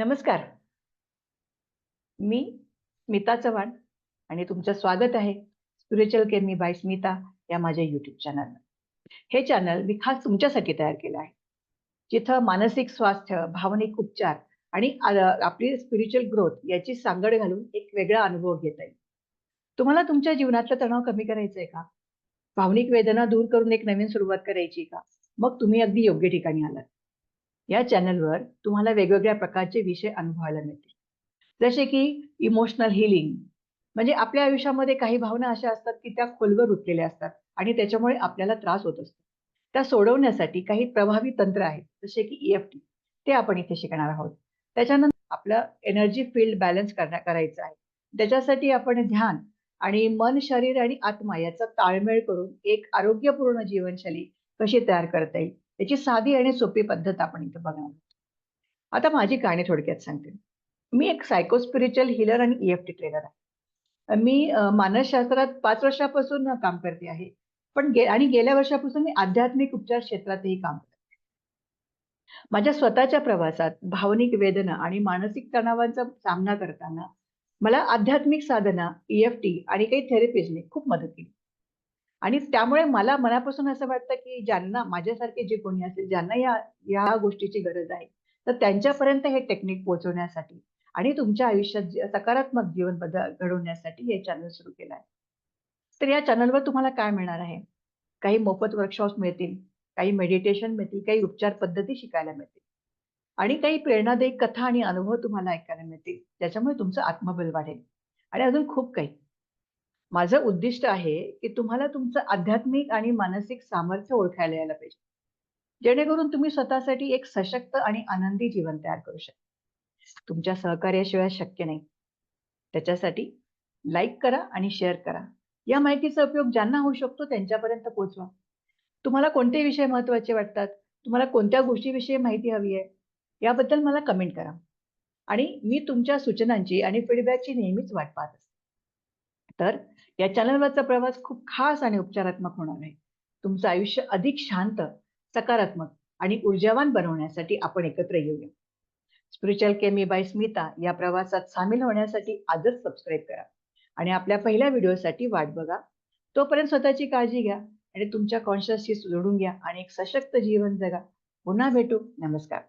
नमस्कार. मी स्मिता चव्हाण आणि तुमचं स्वागत आहे स्पिरिच्युअल केमी बाय स्मिता या माझ्या YouTube चॅनलवर. हे चॅनल मी खास तुमच्यासाठी तयार केलं आहे. जिथं मानसिक स्वास्थ्य, भावनिक उपचार आणि आपली स्पिरिच्युअल ग्रोथ याची सांगड घालून एक वेगळा अनुभव घेता येईल. तुम्हाला तुमच्या जीवनातला तणाव कमी करायचा आहे का? भावनिक वेदना दूर करून एक नवीन सुरुवात करायची का? मग तुम्ही अगदी योग्य ठिकाणी आलात. या चॅनलवर तुम्हाला वेगवेगळ्या प्रकारचे विषय अनुभवायला मिळतील. जसे की इमोशनल हीलिंग म्हणजे आपल्या आयुष्यामध्ये काही भावना अशा असतात की त्या खोलवर रुतलेल्या असतात आणि त्याच्यामुळे आपल्याला त्रास होत असतो. त्या सोडवण्यासाठी काही प्रभावी तंत्र आहेत जसे की EFT ते आपण इथे शिकणार आहोत. त्याच्यानंतर आपलं एनर्जी फील्ड बॅलन्स करायचं आहे. त्याच्यासाठी आपण ध्यान आणि मन, शरीर आणि आत्मा याचा ताळमेळ करून एक आरोग्यपूर्ण जीवनशैली कशी तयार करता येईल याची साधी आणि सोपी पद्धत आपण इथे बघणार आहोत. आता माझी कहाणी थोडक्यात सांगते. मी एक सायको स्पिरिच्युअल हीलर आणि EFT ट्रेनर आहे. मी मानसशास्त्रात 5 वर्षापासून काम करते आहे. पण गेल्या वर्षापासून मी आध्यात्मिक उपचार क्षेत्रातही काम करते. माझ्या स्वतःच्या प्रवासात भावनिक वेदना आणि मानसिक तणावांचा सामना करताना मला आध्यात्मिक साधना, EFT आणि काही थेरपीजने खूप मदत केली. आणि त्यामुळे मला मनापासून असं वाटतं, की ज्यांना माझ्यासारखे जे कोणी असेल, ज्यांना या गोष्टीची गरज आहे, तर त्यांच्यापर्यंत हे टेक्निक पोहोचवण्यासाठी आणि तुमच्या आयुष्यात सकारात्मक जीवन बदल घडवण्यासाठी हे चॅनल सुरू केलं आहे. तर या चॅनलवर तुम्हाला काय मिळणार आहे? काही मोफत वर्कशॉप्स मिळतील, काही मेडिटेशन मिळतील, काही उपचार पद्धती शिकायला मिळतील आणि काही प्रेरणादायी कथा आणि अनुभव तुम्हाला ऐकायला मिळतील. त्याच्यामुळे तुमचं आत्मबल वाढेल आणि अजून खूप काही. माझं उद्दिष्ट आहे, की तुम्हाला तुमचं आध्यात्मिक आणि मानसिक सामर्थ्य ओळखायला यायला पाहिजे. जेणेकरून तुम्ही स्वतःसाठी एक सशक्त आणि आनंदी जीवन तयार करू शकता. तुमच्या सहकार्याशिवाय शक्य नाही. त्याच्यासाठी लाईक करा आणि शेअर करा. या माहितीचा उपयोग ज्यांना होऊ शकतो त्यांच्यापर्यंत पोहोचवा. तुम्हाला कोणते विषय महत्त्वाचे वाटतात? तुम्हाला कोणत्या गोष्टीविषयी माहिती हवी आहे? याबद्दल मला कमेंट करा आणि मी तुमच्या सूचनांची आणि फीडबॅकची नेहमीच वाट पाहत असते. तर या चॅनलवरचा प्रवास खूप खास आणि उपचारात्मक होणार आहे. तुमचं आयुष्य अधिक शांत, सकारात्मक आणि ऊर्जावान बनवण्यासाठी आपण एकत्र येऊया. स्पिरिच्युअल केमी बाय स्मिता या प्रवासात सामील होण्यासाठी आजच सबस्क्राईब करा आणि आपल्या पहिल्या व्हिडिओसाठी वाट बघा. तोपर्यंत स्वतःची काळजी घ्या आणि तुमच्या कॉन्शियसशी जोडून घ्या आणि एक सशक्त जीवन जगा. पुन्हा भेटू. नमस्कार.